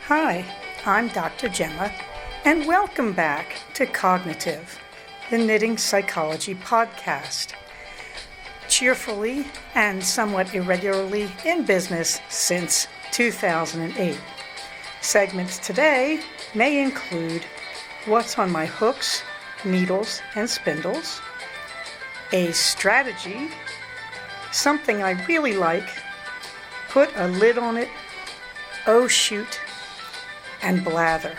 Hi, I'm Dr. Gemma, and welcome back to Cognitive, the Knitting Psychology podcast. Cheerfully and somewhat irregularly in business since 2008. Segments today may include what's on my hooks, needles, and spindles, a strategy, something I really like, put a lid on it, oh shoot, and blather.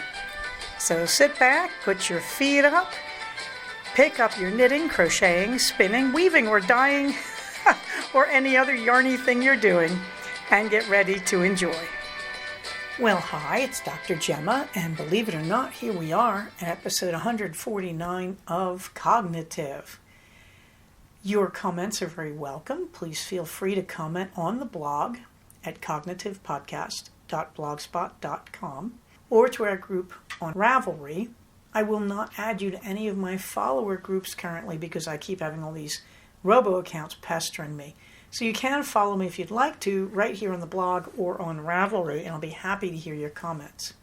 So sit back, put your feet up, pick up your knitting, crocheting, spinning, weaving, or dyeing, or any other yarny thing you're doing, and get ready to enjoy. Well, hi, it's Dr. Gemma, and believe it or not, here we are at episode 149 of Cognitive. Your comments are very welcome. Please feel free to comment on the blog at cognitivepodcast.blogspot.com or to our group on Ravelry. I will not add you to any of my follower groups currently because I keep having all these robo accounts pestering me. So you can follow me if you'd like to right here on the blog or on Ravelry, and I'll be happy to hear your comments.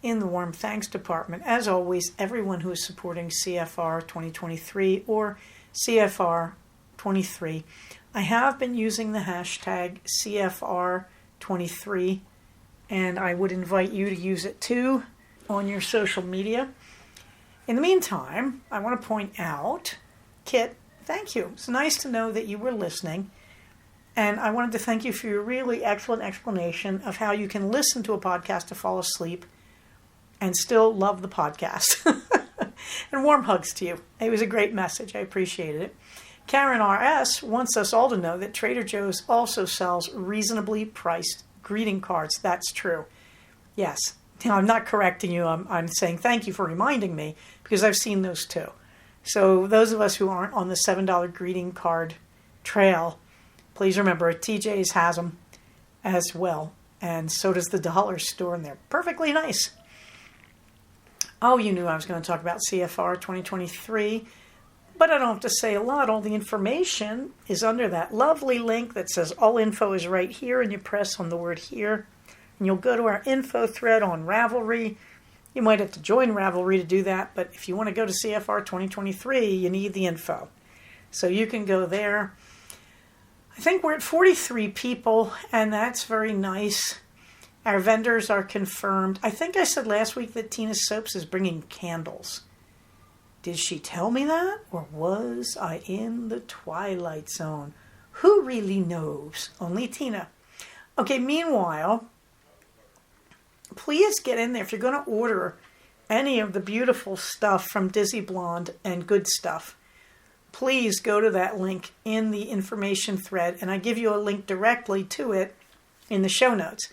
In the warm thanks department, as always, everyone who is supporting CFR 2023 or CFR 23, I have been using the hashtag CFR23, and I would invite you to use it too on your social media. In the meantime, I want to point out, Kit, thank you. It's nice to know that you were listening, and I wanted to thank you for your really excellent explanation of how you can listen to a podcast to fall asleep and still love the podcast. And warm hugs to you. It was a great message. I appreciated it. Karen R.S. wants us all to know that Trader Joe's also sells reasonably priced greeting cards. That's true. Yes. Now, I'm not correcting you. I'm saying thank you for reminding me because I've seen those too. So those of us who aren't on the $7 greeting card trail, please remember TJ's has them as well. And so does the dollar store, and they're perfectly nice. Oh, you knew I was going to talk about CFR 2023, but I don't have to say a lot. All the information is under that lovely link that says all info is right here, and you press on the word here, and you'll go to our info thread on Ravelry. You might have to join Ravelry to do that, but if you want to go to CFR 2023, you need the info. So you can go there. I think we're at 43 people, and that's very nice. Our vendors are confirmed. I think I said last week that Tina's Soaps is bringing candles. Did she tell me that? Or was I in the twilight zone? Who really knows? Only Tina. Okay, meanwhile, please get in there. If you're going to order any of the beautiful stuff from Dizzy Blonde and Good Stuff, please go to that link in the information thread, and I give you a link directly to it in the show notes.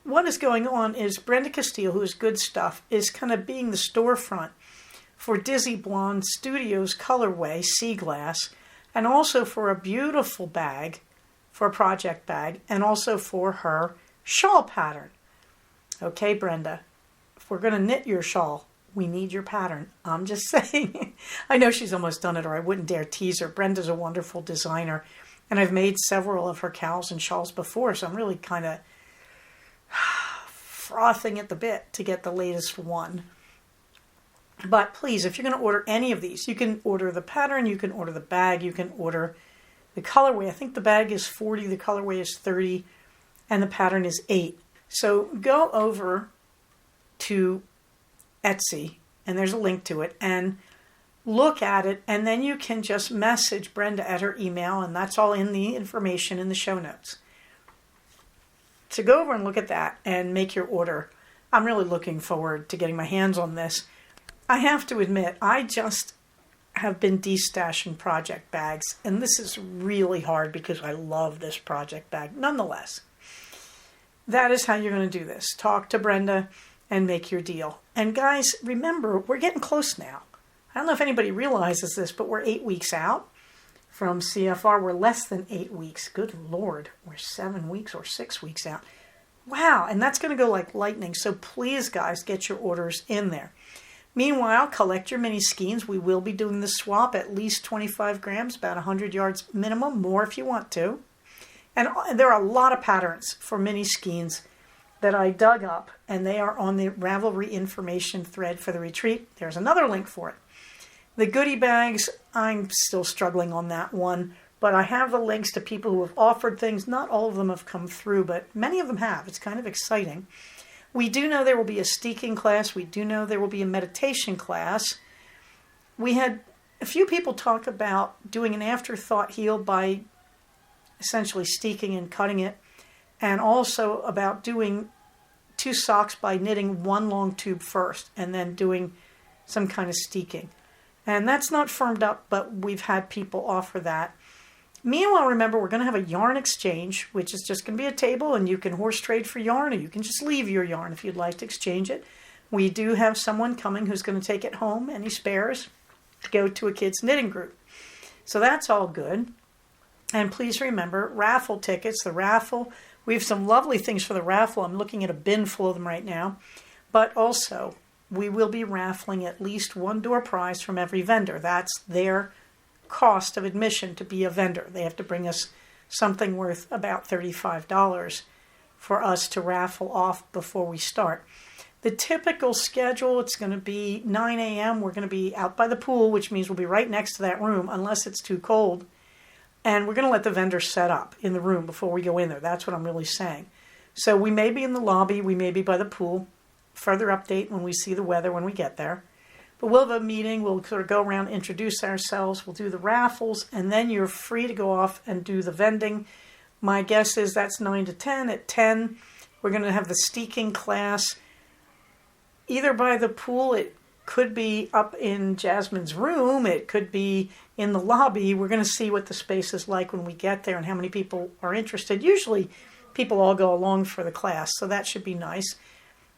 What is going on is Brenda Castile, who is Good Stuff, is kind of being the storefront for Dizzy Blonde Studios colorway, Sea Glass, and also for a beautiful bag, for a project bag, and also for her shawl pattern. Okay, Brenda, if we're going to knit your shawl, we need your pattern. I'm just saying. I know she's almost done it, or I wouldn't dare tease her. Brenda's a wonderful designer, and I've made several of her cows and shawls before, so I'm really kind of frothing at the bit to get the latest one. But please, if you're going to order any of these, you can order the pattern, you can order the bag, you can order the colorway. I think the bag is 40, the colorway is 30, and the pattern is 8. So go over to Etsy, and there's a link to it, and look at it, and then you can just message Brenda at her email, and that's all in the information in the show notes. So go over and look at that and make your order. I'm really looking forward to getting my hands on this. I have to admit, I just have been destashing project bags, and this is really hard because I love this project bag. Nonetheless, that is how you're going to do this. Talk to Brenda and make your deal. And guys, remember, we're getting close now. I don't know if anybody realizes this, but we're 8 weeks out from CFR. We're less than 8 weeks. Good Lord, we're 7 weeks or 6 weeks out. Wow, and that's going to go like lightning. So please, guys, get your orders in there. Meanwhile, collect your mini skeins. We will be doing the swap, at least 25 grams, about 100 yards minimum, more if you want to. And there are a lot of patterns for mini skeins that I dug up, and they are on the Ravelry information thread for the retreat. There's another link for it. The goodie bags, I'm still struggling on that one, but I have the links to people who have offered things. Not all of them have come through, but many of them have. It's kind of exciting. We do know there will be a steeking class. We do know there will be a meditation class. We had a few people talk about doing an afterthought heel by essentially steeking and cutting it, and also about doing 2 socks by knitting one long tube first and then doing some kind of steeking. And that's not firmed up, but we've had people offer that. Meanwhile, remember, we're going to have a yarn exchange, which is just going to be a table, and you can horse trade for yarn, or you can just leave your yarn if you'd like to exchange it. We do have someone coming who's going to take it home, any spares, to go to a kids' knitting group. So that's all good. And please remember, raffle tickets, the raffle. We have some lovely things for the raffle. I'm looking at a bin full of them right now. But also, we will be raffling at least one door prize from every vendor. That's their cost of admission to be a vendor. They have to bring us something worth about $35 for us to raffle off before we start. The typical schedule, it's going to be 9 a.m. We're going to be out by the pool, which means we'll be right next to that room unless it's too cold. And we're going to let the vendor set up in the room before we go in there. That's what I'm really saying. So we may be in the lobby. We may be by the pool. Further update when we see the weather when we get there. But we'll have a meeting. We'll sort of go around, introduce ourselves. We'll do the raffles. And then you're free to go off and do the vending. My guess is that's 9 to 10. At 10, we're going to have the steeking class. Either by the pool, it could be up in Jasmine's room, it could be in the lobby. We're going to see what the space is like when we get there and how many people are interested. Usually people all go along for the class, so that should be nice.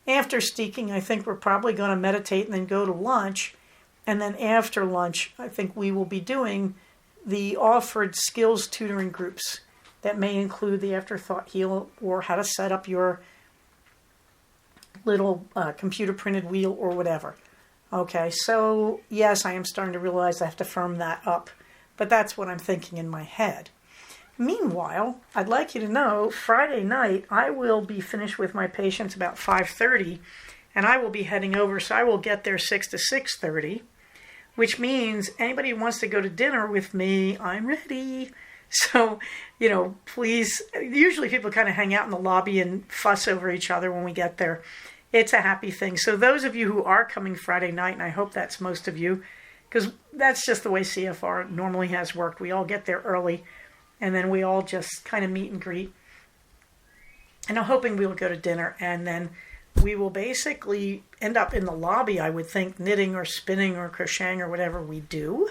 After steeking, I think we're probably going to meditate and then go to lunch. And then after lunch, I think we will be doing the offered skills tutoring groups that may include the afterthought heel or how to set up your little computer printed wheel or whatever. Okay, so yes, I am starting to realize I have to firm that up, but that's what I'm thinking in my head. Meanwhile, I'd like you to know, Friday night, I will be finished with my patients about 5:30, and I will be heading over, so I will get there 6 to 6:30, which means anybody who wants to go to dinner with me, I'm ready. So, please, usually people kind of hang out in the lobby and fuss over each other when we get there. It's a happy thing. So those of you who are coming Friday night, and I hope that's most of you, because that's just the way CFR normally has worked. We all get there early, and then we all just kind of meet and greet. And I'm hoping we will go to dinner, and then we will basically end up in the lobby, I would think, knitting or spinning or crocheting or whatever we do.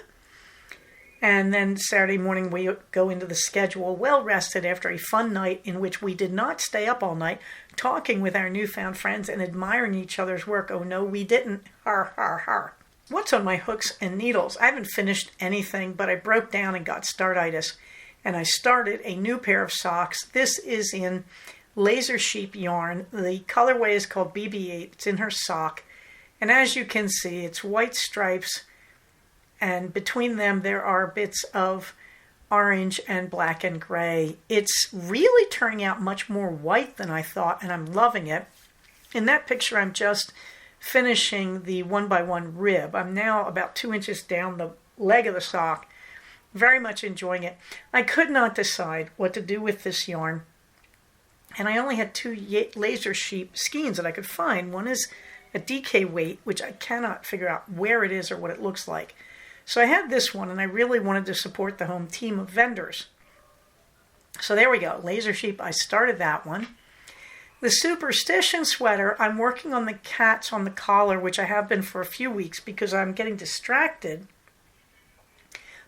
And then Saturday morning we go into the schedule well rested after a fun night in which we did not stay up all night talking with our newfound friends and admiring each other's work. Oh no, we didn't. Har, har, har. What's on my hooks and needles? I haven't finished anything, but I broke down and got startitis. And I started a new pair of socks. This is in Laser Sheep yarn. The colorway is called BB8. It's in her sock. And as you can see, it's white stripes. And between them, there are bits of orange and black and gray. It's really turning out much more white than I thought, and I'm loving it. In that picture, I'm just finishing the 1x1 rib. I'm now about 2 inches down the leg of the sock. Very much enjoying it. I could not decide what to do with this yarn. And I only had 2 Laser Sheep skeins that I could find. One is a DK weight, which I cannot figure out where it is or what it looks like. So I had this one, and I really wanted to support the home team of vendors. So there we go, Laser Sheep. I started that one. The Superstition sweater, I'm working on the cats on the collar, which I have been for a few weeks because I'm getting distracted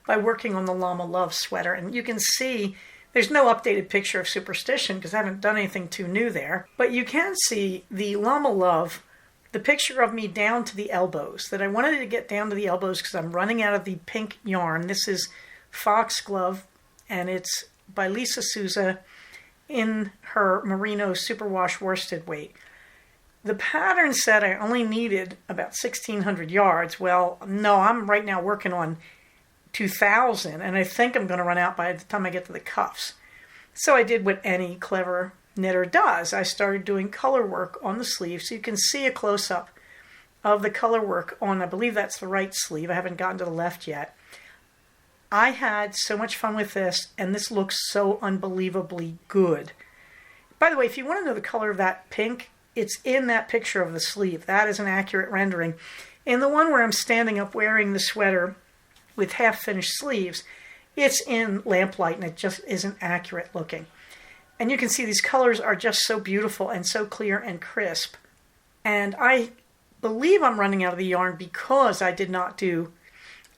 by working on the Llama Love sweater. And you can see there's no updated picture of Superstition because I haven't done anything too new there. But you can see the Llama Love, the picture of me down to the elbows, that I wanted to get down to the elbows because I'm running out of the pink yarn. This is Foxglove, and it's by Lisa Souza in her Merino Superwash worsted weight. The pattern said I only needed about 1,600 yards. Well, no, I'm right now working on 2,000, and I think I'm going to run out by the time I get to the cuffs. So I did what any clever knitter does. I started doing color work on the sleeve, so you can see a close-up of the color work on, I believe that's the right sleeve. I haven't gotten to the left yet. I had so much fun with this, and this looks so unbelievably good. By the way, if you want to know the color of that pink, it's in that picture of the sleeve. That is an accurate rendering. In the one where I'm standing up wearing the sweater with half-finished sleeves, it's in lamplight, and it just isn't accurate looking. And you can see these colors are just so beautiful and so clear and crisp. And I believe I'm running out of the yarn because I did not do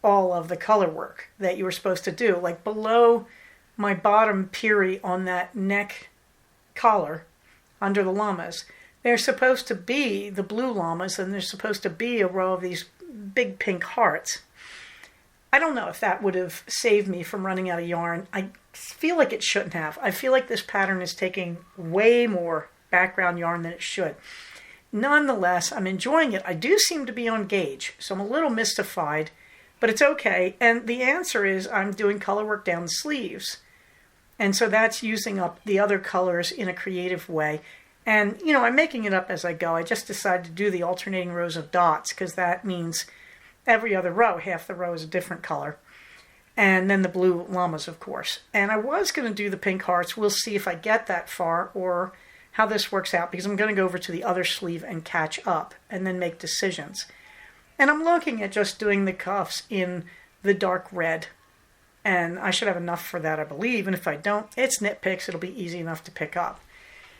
all of the color work that you were supposed to do. Like below my bottom piri on that neck collar under the llamas, they're supposed to be the blue llamas, and there's supposed to be a row of these big pink hearts. I don't know if that would have saved me from running out of yarn. I feel like it shouldn't have. I feel like this pattern is taking way more background yarn than it should. Nonetheless, I'm enjoying it. I do seem to be on gauge, so I'm a little mystified, but it's okay. And the answer is I'm doing color work down the sleeves. And so that's using up the other colors in a creative way. And, you know, I'm making it up as I go. I just decided to do the alternating rows of dots because that means every other row, half the row is a different color. And then the blue llamas, of course. And I was going to do the pink hearts. We'll see if I get that far or how this works out, because I'm going to go over to the other sleeve and catch up and then make decisions. And I'm looking at just doing the cuffs in the dark red. And I should have enough for that, I believe. And if I don't, it's nitpicks. It'll be easy enough to pick up.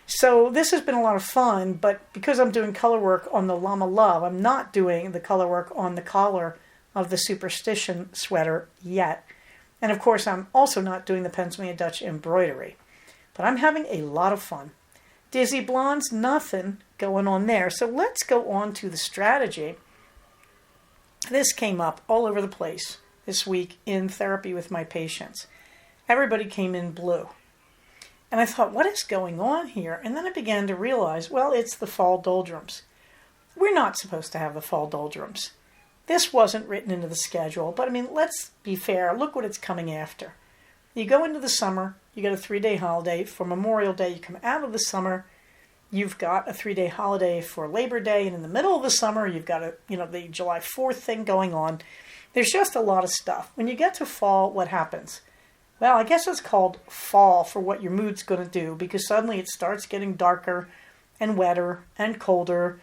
So this has been a lot of fun, but because I'm doing color work on the Llama Love, I'm not doing the color work on the collar of the Superstition sweater yet. And of course, I'm also not doing the Pennsylvania Dutch embroidery. But I'm having a lot of fun. Dizzy Blondes, nothing going on there. So let's go on to the strategy. This came up all over the place this week in therapy with my patients. Everybody came in blue. And I thought, what is going on here? And then I began to realize, well, it's the fall doldrums. We're not supposed to have the fall doldrums. This wasn't written into the schedule, but I mean, let's be fair. Look what it's coming after. You go into the summer, you get a 3-day holiday. For Memorial Day, you come out of the summer, you've got a 3-day holiday for Labor Day, and in the middle of the summer, you've got the July 4th thing going on. There's just a lot of stuff. When you get to fall, what happens? Well, I guess it's called fall for what your mood's going to do, because suddenly it starts getting darker and wetter and colder,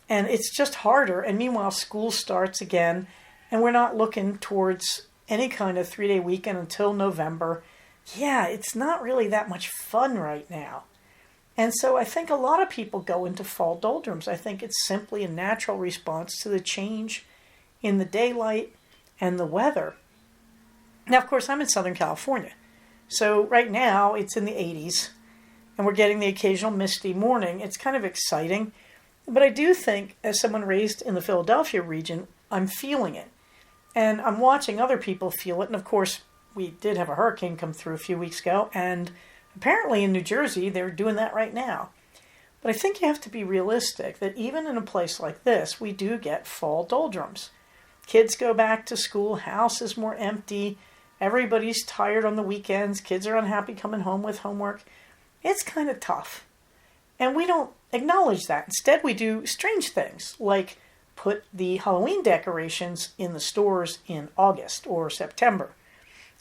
and it's just harder. And meanwhile, school starts again, and we're not looking towards any kind of 3-day weekend until November. Yeah, it's not really that much fun right now. And so I think a lot of people go into fall doldrums. I think it's simply a natural response to the change in the daylight and the weather. Now, of course, I'm in Southern California, so right now it's in the 80s, and we're getting the occasional misty morning. It's kind of exciting, but I do think, as someone raised in the Philadelphia region, I'm feeling it, and I'm watching other people feel it. And of course, we did have a hurricane come through a few weeks ago, and apparently in New Jersey, they're doing that right now. But I think you have to be realistic that even in a place like this, we do get fall doldrums. Kids go back to school, house is more empty, everybody's tired on the weekends, kids are unhappy coming home with homework. It's kind of tough. And we don't acknowledge that. Instead, we do strange things, like put the Halloween decorations in the stores in August or September,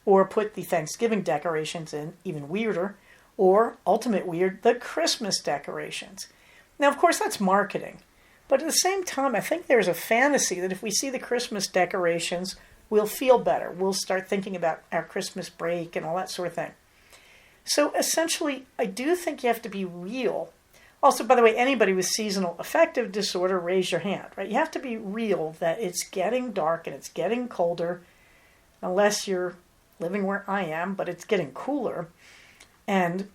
or put the Thanksgiving decorations in, even weirder, or ultimate weird, the Christmas decorations. Now, of course, that's marketing. But at the same time, I think there's a fantasy that if we see the Christmas decorations, we'll feel better. We'll start thinking about our Christmas break and all that sort of thing. So essentially, I do think you have to be real. Also, by the way, anybody with seasonal affective disorder, raise your hand, right? You have to be real that it's getting dark and it's getting colder, unless you're living where I am, but it's getting cooler. And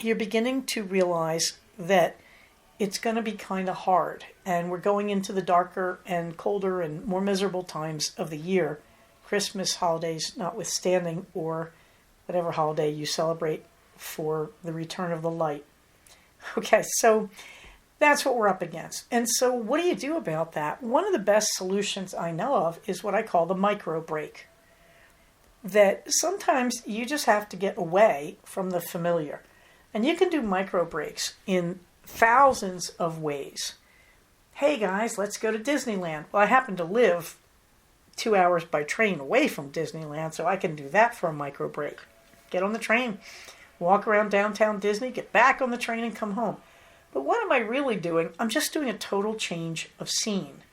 you're beginning to realize that it's going to be kind of hard. And we're going into the darker and colder and more miserable times of the year, Christmas holidays notwithstanding, or whatever holiday you celebrate for the return of the light. Okay, so that's what we're up against. And so what do you do about that? One of the best solutions I know of is what I call the microbreak. That sometimes you just have to get away from the familiar. And you can do micro breaks in thousands of ways. Hey guys, let's go to Disneyland. Well, I happen to live 2 hours by train away from Disneyland, so I can do that for a micro break. Get on the train, walk around downtown Disney, get back on the train and come home. But what am I really doing? I'm just doing a total change of scene.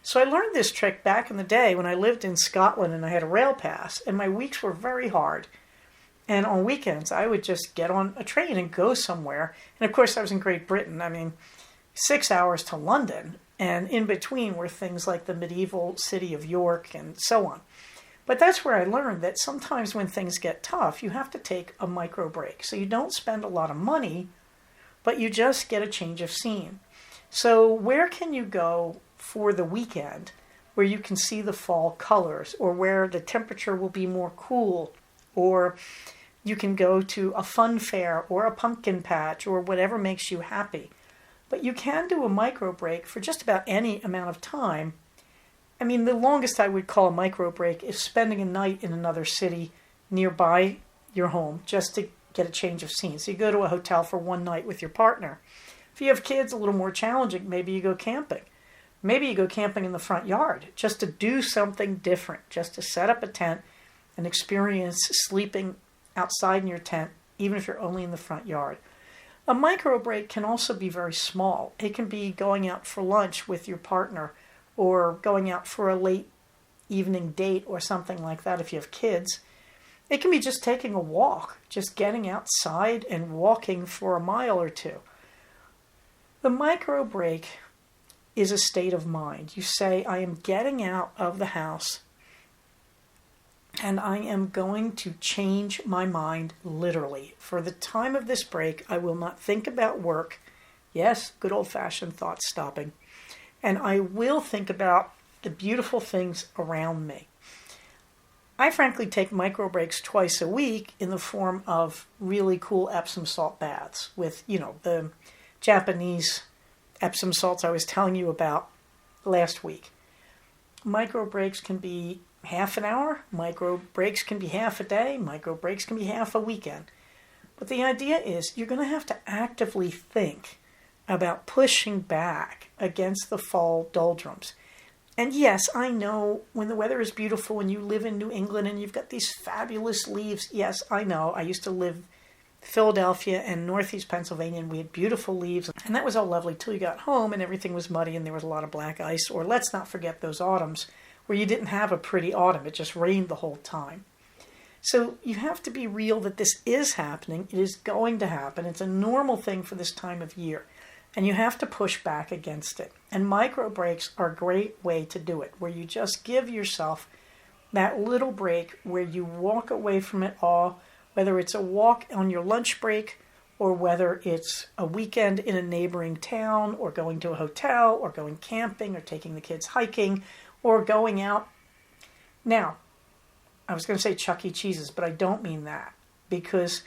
So I learned this trick back in the day when I lived in Scotland and I had a rail pass, and my weeks were very hard. And on weekends, I would just get on a train and go somewhere. And of course, I was in Great Britain. 6 hours to London. And in between were things like the medieval city of York and so on. But that's where I learned that sometimes when things get tough, you have to take a micro break. So you don't spend a lot of money, but you just get a change of scene. So where can you go for the weekend where you can see the fall colors, or where the temperature will be more cool, or you can go to a fun fair or a pumpkin patch or whatever makes you happy. But you can do a micro break for just about any amount of time. The longest I would call a micro break is spending a night in another city nearby your home just to get a change of scene. So you go to a hotel for one night with your partner. If you have kids, a little more challenging, maybe you go camping. Maybe you go camping in the front yard just to do something different, just to set up a tent and experience sleeping outside in your tent, even if you're only in the front yard. A micro break can also be very small. It can be going out for lunch with your partner, or going out for a late evening date or something like that if you have kids. It can be just taking a walk, just getting outside and walking for a mile or two. The micro break is a state of mind. You say, I am getting out of the house and I am going to change my mind literally. For the time of this break, I will not think about work. Yes, good old-fashioned thought stopping. And I will think about the beautiful things around me. I frankly take micro breaks twice a week in the form of really cool Epsom salt baths with, the Japanese Epsom salts I was telling you about last week. Micro breaks can be half an hour. Micro breaks can be half a day. Micro breaks can be half a weekend. But the idea is you're going to have to actively think about pushing back against the fall doldrums. And yes, I know when the weather is beautiful and you live in New England and you've got these fabulous leaves. Yes, I know. I used to live in Philadelphia and Northeast Pennsylvania, and we had beautiful leaves. And that was all lovely till you got home and everything was muddy and there was a lot of black ice. Or let's not forget those autumns where you didn't have a pretty autumn. It just rained the whole time. So you have to be real that this is happening. It is going to happen. It's a normal thing for this time of year. And you have to push back against it. And micro breaks are a great way to do it, where you just give yourself that little break where you walk away from it all, whether it's a walk on your lunch break, or whether it's a weekend in a neighboring town, or going to a hotel, or going camping, or taking the kids hiking, or going out. Now, I was going to say Chuck E. Cheese's, but I don't mean that, because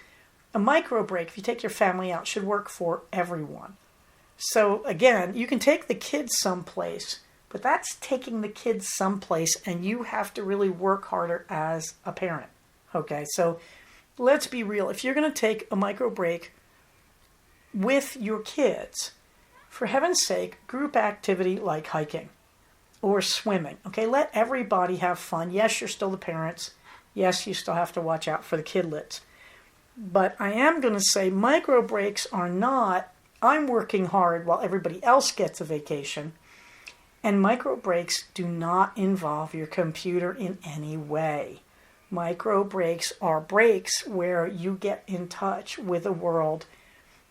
a micro break, if you take your family out, should work for everyone. So again, you can take the kids someplace, but that's taking the kids someplace, and you have to really work harder as a parent. Okay, so let's be real. If you're going to take a micro break with your kids, for heaven's sake, group activity like hiking or swimming. Okay, let everybody have fun. Yes, you're still the parents. Yes, you still have to watch out for the kidlets. But I am going to say micro breaks are not, I'm working hard while everybody else gets a vacation. And micro breaks do not involve your computer in any way. Micro breaks are breaks where you get in touch with a world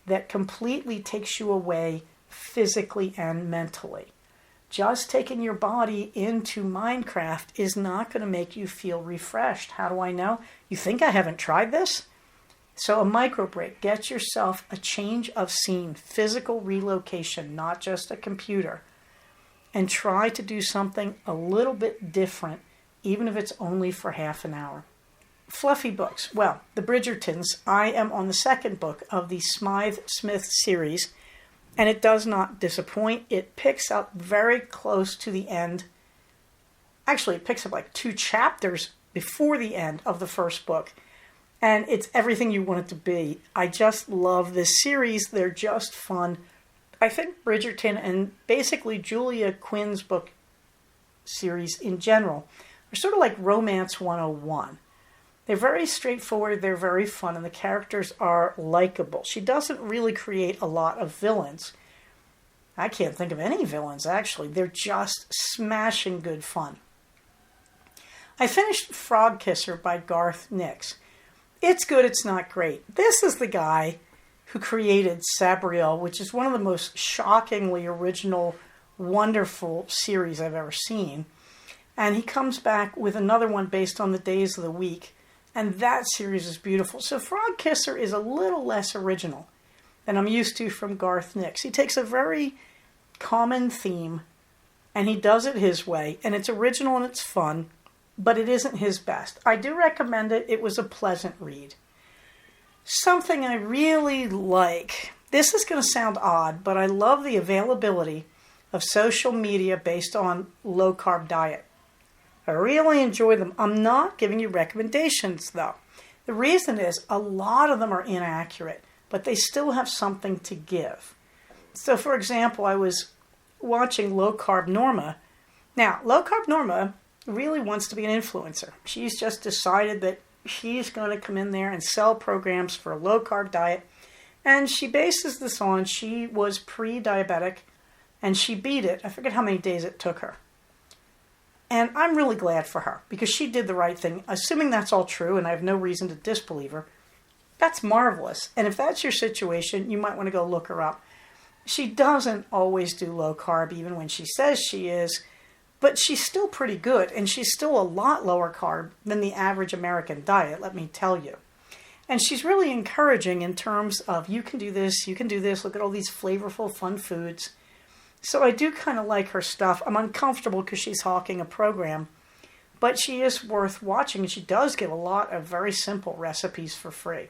that completely takes you away physically and mentally. Just taking your body into Minecraft is not going to make you feel refreshed. How do I know? You think I haven't tried this? So a micro break, get yourself a change of scene, physical relocation, not just a computer, and try to do something a little bit different, even if it's only for half an hour. Fluffy books. Well, the Bridgertons, I am on the second book of the Smythe Smith series, and it does not disappoint. It picks up very close to the end. Actually, it picks up like 2 chapters before the end of the first book. And it's everything you want it to be. I just love this series. They're just fun. I think Bridgerton and basically Julia Quinn's book series in general are sort of like Romance 101. They're very straightforward, they're very fun, and the characters are likable. She doesn't really create a lot of villains. I can't think of any villains, actually. They're just smashing good fun. I finished Frog Kisser by Garth Nix. It's good, it's not great. This is the guy who created Sabriel, which is one of the most shockingly original, wonderful series I've ever seen. And he comes back with another one based on the days of the week. And that series is beautiful. So Frog Kisser is a little less original than I'm used to from Garth Nix. He takes a very common theme and he does it his way. And it's original and it's fun, but it isn't his best. I do recommend it. It was a pleasant read. Something I really like. This is going to sound odd, but I love the availability of social media based on low-carb diet. I really enjoy them. I'm not giving you recommendations, though. The reason is a lot of them are inaccurate, but they still have something to give. So, for example, I was watching Low Carb Norma. Now, Low Carb Norma really wants to be an influencer. She's just decided that she's going to come in there and sell programs for a low-carb diet. And she bases this on she was pre-diabetic and she beat it. I forget how many days it took her. And I'm really glad for her because she did the right thing. Assuming that's all true, and I have no reason to disbelieve her, that's marvelous. And if that's your situation, you might want to go look her up. She doesn't always do low carb, even when she says she is, but she's still pretty good, and she's still a lot lower carb than the average American diet, let me tell you. And she's really encouraging in terms of you can do this, look at all these flavorful, fun foods. So I do kind of like her stuff. I'm uncomfortable because she's hawking a program, but she is worth watching, and she does give a lot of very simple recipes for free.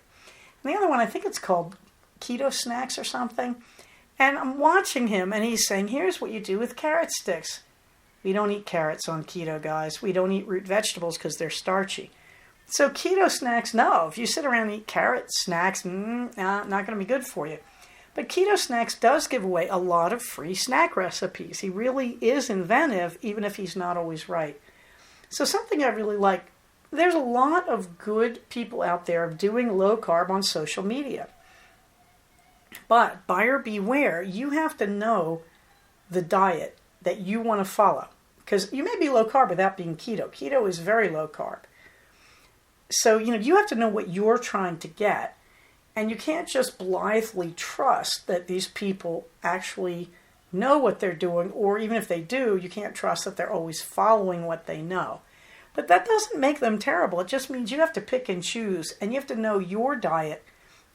And the other one, I think it's called Keto Snacks or something, and I'm watching him, and he's saying, here's what you do with carrot sticks. We don't eat carrots on keto, guys. We don't eat root vegetables because they're starchy. So keto snacks, no. If you sit around and eat carrot snacks, not going to be good for you. But Keto Snacks does give away a lot of free snack recipes. He really is inventive, even if he's not always right. So something I really like, there's a lot of good people out there doing low carb on social media. But buyer beware, you have to know the diet that you want to follow. Because you may be low carb without being keto. Keto is very low carb. So, you have to know what you're trying to get. And you can't just blithely trust that these people actually know what they're doing. Or even if they do, you can't trust that they're always following what they know. But that doesn't make them terrible. It just means you have to pick and choose. And you have to know your diet.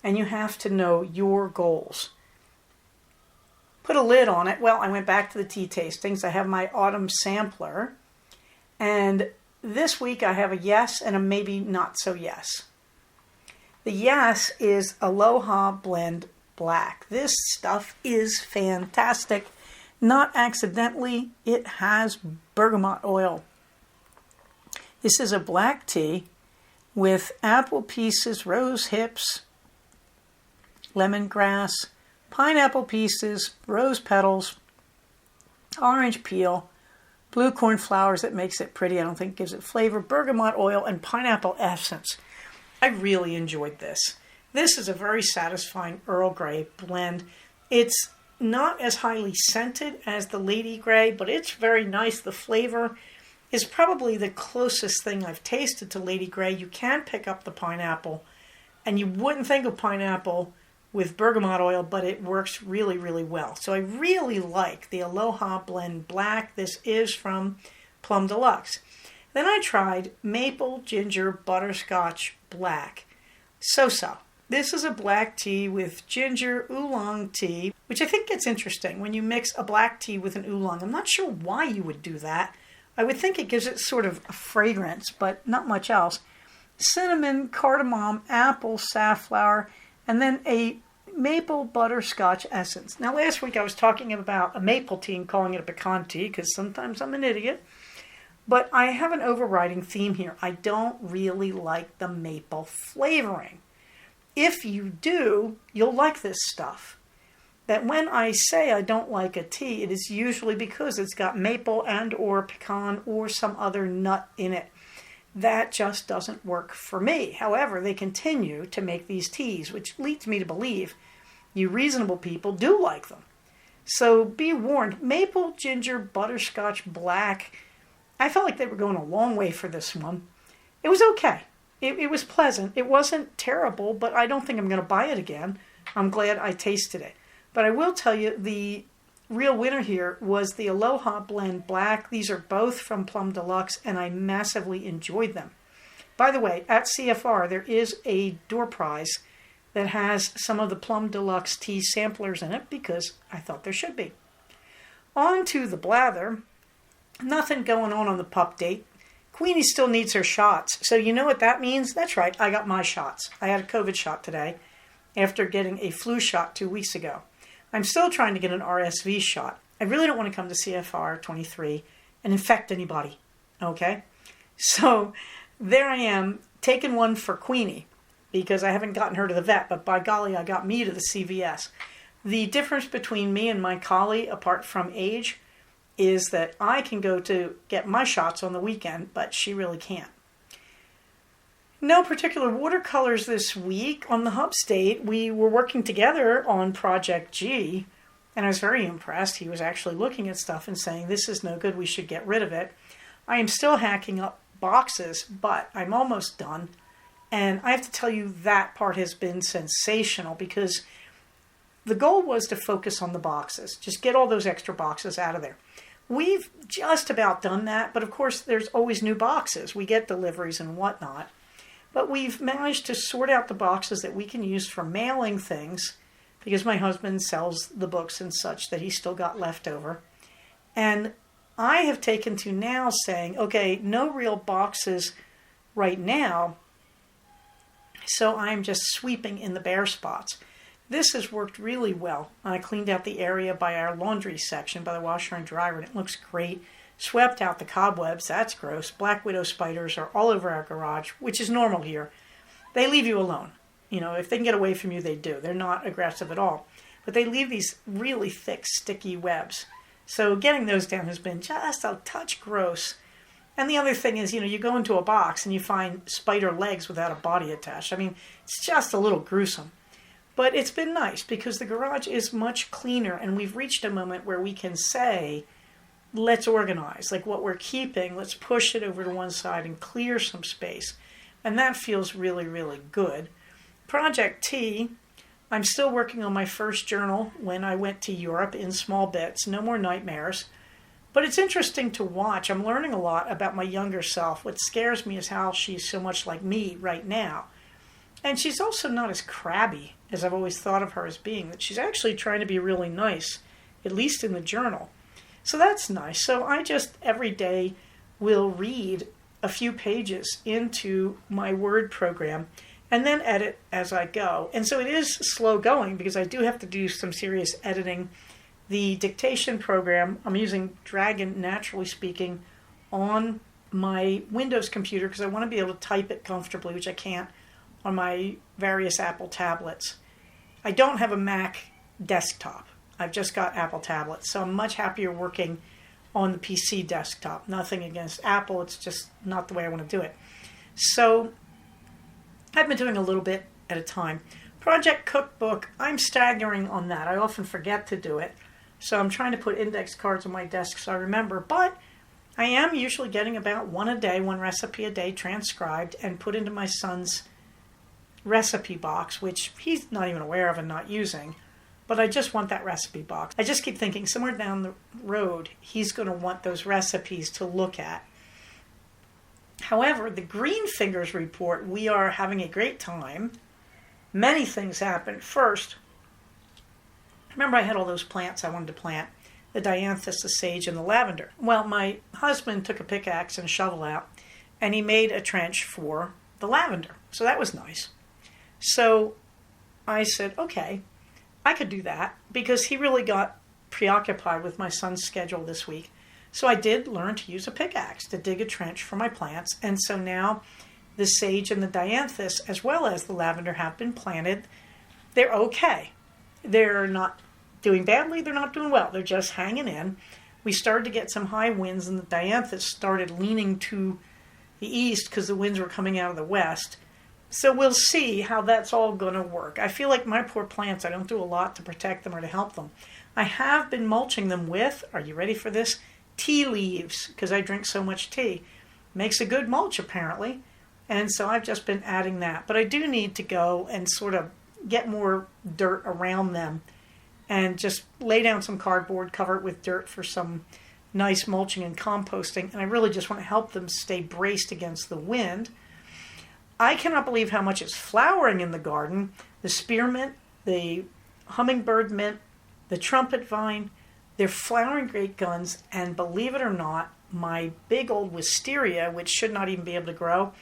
And you have to know your goals. Put a lid on it. Well, I went back to the tea tastings. I have my autumn sampler. And this week I have a yes and a maybe not so yes. The yes is Aloha Blend Black. This stuff is fantastic. Not accidentally, it has bergamot oil. This is a black tea with apple pieces, rose hips, lemongrass, pineapple pieces, rose petals, orange peel, blue corn flowers that makes it pretty. I don't think it gives it flavor, bergamot oil, and pineapple essence. I really enjoyed this. This is a very satisfying Earl Grey blend. It's not as highly scented as the Lady Grey, but it's very nice. The flavor is probably the closest thing I've tasted to Lady Grey. You can pick up the pineapple, and you wouldn't think of pineapple with bergamot oil, but it works really, really well. So I really like the Aloha Blend Black. This is from Plum Deluxe. Then I tried Maple Ginger Butterscotch Black. So-so. This is a black tea with ginger oolong tea, which I think gets interesting when you mix a black tea with an oolong. I'm not sure why you would do that. I would think it gives it sort of a fragrance, but not much else. Cinnamon, cardamom, apple, safflower, and then a maple butterscotch essence. Now, last week I was talking about a maple tea and calling it a pecan tea because sometimes I'm an idiot. But I have an overriding theme here. I don't really like the maple flavoring. If you do, you'll like this stuff. That when I say I don't like a tea, it is usually because it's got maple and or pecan or some other nut in it. That just doesn't work for me. However, they continue to make these teas, which leads me to believe you reasonable people do like them. So be warned, maple, ginger, butterscotch, black. I felt like they were going a long way for this one. It was okay. It was pleasant. It wasn't terrible, but I don't think I'm going to buy it again. I'm glad I tasted it. But I will tell you, the real winner here was the Aloha Blend Black. These are both from Plum Deluxe, and I massively enjoyed them. By the way, at CFR, there is a door prize that has some of the Plum Deluxe tea samplers in it, because I thought there should be. On to the blather. Nothing going on the pup date. Queenie still needs her shots. So you know what that means? That's right, I got my shots. I had a COVID shot today after getting a flu shot 2 weeks ago. I'm still trying to get an RSV shot. I really don't want to come to CFR 23 and infect anybody, okay? So there I am, taking one for Queenie because I haven't gotten her to the vet, but by golly, I got me to the CVS. The difference between me and my collie, apart from age, is that I can go to get my shots on the weekend, but she really can't. No particular watercolors this week. On the Hub State, we were working together on Project G, and I was very impressed. He was actually looking at stuff and saying, this is no good, we should get rid of it. I am still hacking up boxes, but I'm almost done. And I have to tell you, that part has been sensational because the goal was to focus on the boxes. Just get all those extra boxes out of there. We've just about done that, but of course there's always new boxes. We get deliveries and whatnot. But we've managed to sort out the boxes that we can use for mailing things because my husband sells the books and such that he's still got left over. And I have taken to now saying, okay, no real boxes right now, so I'm just sweeping in the bare spots. This has worked really well. I cleaned out the area by our laundry section, by the washer and dryer, and it looks great. Swept out the cobwebs, that's gross. Black widow spiders are all over our garage, which is normal here. They leave you alone. You know, if they can get away from you, they do. They're not aggressive at all. But they leave these really thick, sticky webs. So getting those down has been just a touch gross. And the other thing is, you go into a box and you find spider legs without a body attached. I mean, it's just a little gruesome. But it's been nice because the garage is much cleaner and we've reached a moment where we can say, let's organize. Like what we're keeping, let's push it over to one side and clear some space. And that feels really, really good. Project T, I'm still working on my first journal when I went to Europe in small bits. No more nightmares. But it's interesting to watch. I'm learning a lot about my younger self. What scares me is how she's so much like me right now. And she's also not as crabby as I've always thought of her as being. That she's actually trying to be really nice, at least in the journal. So that's nice. So I just every day will read a few pages into my Word program and then edit as I go. And so it is slow going because I do have to do some serious editing. The dictation program, I'm using Dragon, naturally speaking, on my Windows computer because I want to be able to type it comfortably, which I can't on my various Apple tablets. I don't have a Mac desktop. I've just got Apple tablets, so I'm much happier working on the PC desktop. Nothing against Apple, it's just not the way I want to do it. So I've been doing a little bit at a time. Project Cookbook, I'm staggering on that. I often forget to do it. So I'm trying to put index cards on my desk so I remember. But I am usually getting about one recipe a day transcribed and put into my son's recipe box, which he's not even aware of and not using. But I just want that recipe box. I just keep thinking somewhere down the road, he's going to want those recipes to look at. However, the Green Fingers report, we are having a great time. Many things happened. First, remember I had all those plants I wanted to plant, the dianthus, the sage, and the lavender. Well, my husband took a pickaxe and a shovel out, and he made a trench for the lavender. So that was nice. So I said, okay, I could do that because he really got preoccupied with my son's schedule this week. So I did learn to use a pickaxe to dig a trench for my plants. And so now the sage and the dianthus, as well as the lavender, have been planted. They're okay. They're not doing badly. They're not doing well. They're just hanging in. We started to get some high winds, and the dianthus started leaning to the east because the winds were coming out of the west. So we'll see how that's all going to work. I feel like my poor plants, I don't do a lot to protect them or to help them. I have been mulching them with, are you ready for this? Tea leaves, because I drink so much tea. Makes a good mulch, apparently. And so I've just been adding that. But I do need to go and sort of get more dirt around them and just lay down some cardboard, cover it with dirt for some nice mulching and composting. And I really just want to help them stay braced against the wind. I cannot believe how much is flowering in the garden. The spearmint, the hummingbird mint, the trumpet vine, they're flowering great guns. And believe it or not, my big old wisteria, which should not even be able to grow,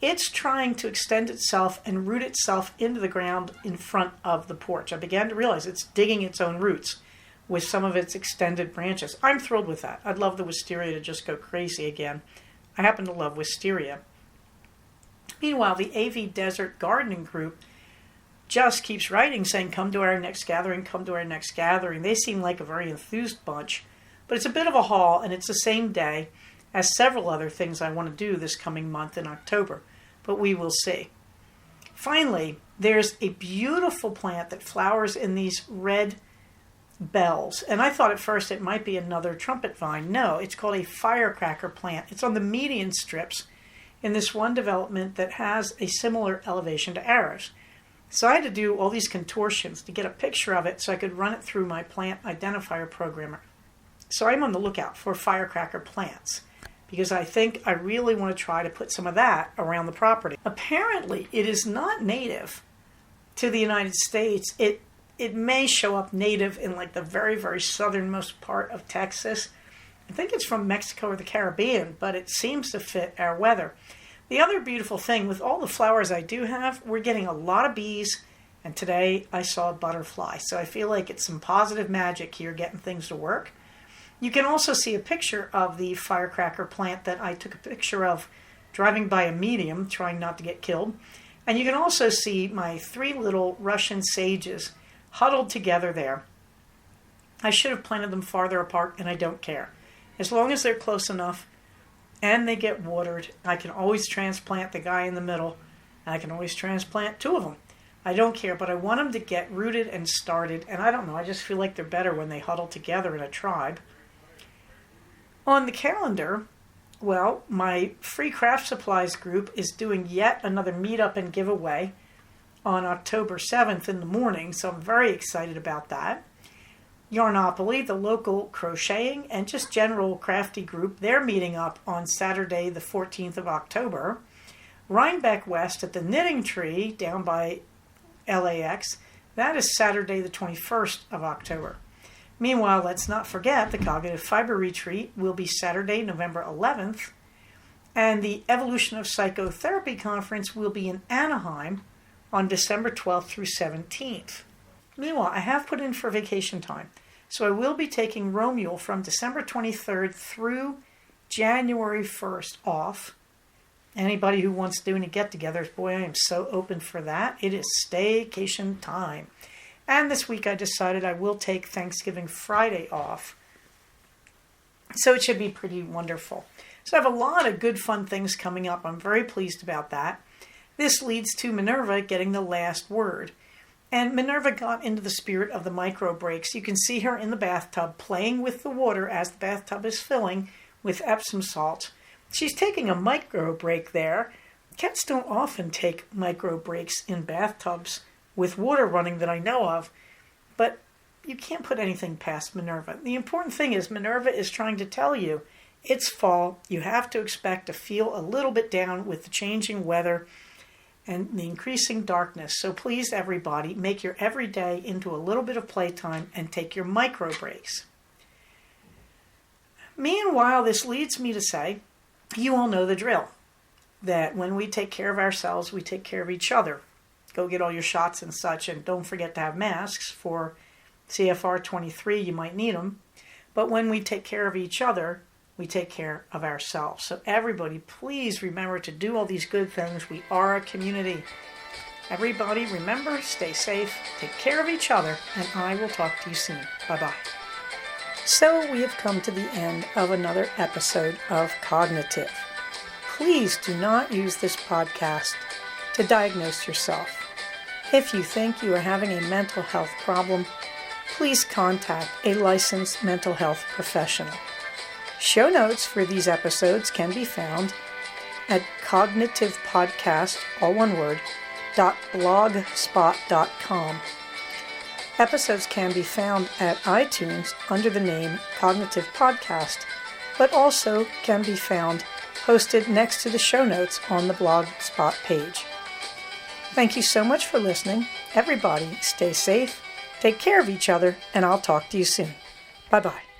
it's trying to extend itself and root itself into the ground in front of the porch. I began to realize it's digging its own roots with some of its extended branches. I'm thrilled with that. I'd love the wisteria to just go crazy again. I happen to love wisteria. Meanwhile, the AV Desert Gardening Group just keeps writing saying, come to our next gathering, come to our next gathering. They seem like a very enthused bunch, but it's a bit of a haul, and it's the same day as several other things I want to do this coming month in October, but we will see. Finally, there's a beautiful plant that flowers in these red bells, and I thought at first it might be another trumpet vine. No, it's called a firecracker plant. It's on the median strips in this one development that has a similar elevation to ours. So I had to do all these contortions to get a picture of it so I could run it through my plant identifier programmer. So I'm on the lookout for firecracker plants, because I think I really want to try to put some of that around the property. Apparently, it is not native to the United States. It may show up native in like the very, very southernmost part of Texas. I think it's from Mexico or the Caribbean, but it seems to fit our weather. The other beautiful thing, with all the flowers I do have, we're getting a lot of bees, and today I saw a butterfly. So I feel like it's some positive magic here getting things to work. You can also see a picture of the firecracker plant that I took a picture of driving by a medium, trying not to get killed. And you can also see my 3 little Russian sages huddled together there. I should have planted them farther apart, and I don't care. As long as they're close enough and they get watered, I can always transplant the guy in the middle, and I can always transplant 2 of them. I don't care, but I want them to get rooted and started, and I don't know, I just feel like they're better when they huddle together in a tribe. On the calendar, well, my free craft supplies group is doing yet another meetup and giveaway on October 7th in the morning, so I'm very excited about that. Yarnopoly, the local crocheting and just general crafty group, they're meeting up on Saturday the 14th of October. Rhinebeck West at the Knitting Tree down by LAX, that is Saturday the 21st of October. Meanwhile, let's not forget the Cognitive Fiber Retreat will be Saturday, November 11th, and the Evolution of Psychotherapy Conference will be in Anaheim on December 12th through 17th. Meanwhile, I have put in for vacation time, so I will be taking Romule from December 23rd through January 1st off. Anybody who wants to do any get-togethers, boy, I am so open for that. It is staycation time. And this week I decided I will take Thanksgiving Friday off. So it should be pretty wonderful. So I have a lot of good fun things coming up. I'm very pleased about that. This leads to Minerva getting the last word. And Minerva got into the spirit of the Microbreaks. You can see her in the bathtub playing with the water as the bathtub is filling with Epsom salt. She's taking a micro break there. Cats don't often take micro breaks in bathtubs with water running that I know of, but you can't put anything past Minerva. The important thing is Minerva is trying to tell you it's fall. You have to expect to feel a little bit down with the changing weather and the increasing darkness. So please, everybody, make your everyday into a little bit of playtime and take your micro breaks. Meanwhile, this leads me to say, you all know the drill, that when we take care of ourselves, we take care of each other. Go get all your shots and such, and don't forget to have masks for CFR 23. You might need them. But when we take care of each other, we take care of ourselves. So everybody, please remember to do all these good things. We are a community. Everybody, remember, stay safe, take care of each other, and I will talk to you soon. Bye-bye. So we have come to the end of another episode of Cognitive. Please do not use this podcast to diagnose yourself. If you think you are having a mental health problem, please contact a licensed mental health professional. Show notes for these episodes can be found at cognitivepodcast, all one word, .blogspot.com. Episodes can be found at iTunes under the name Cognitive Podcast, but also can be found posted next to the show notes on the Blogspot page. Thank you so much for listening. Everybody, stay safe, take care of each other, and I'll talk to you soon. Bye-bye.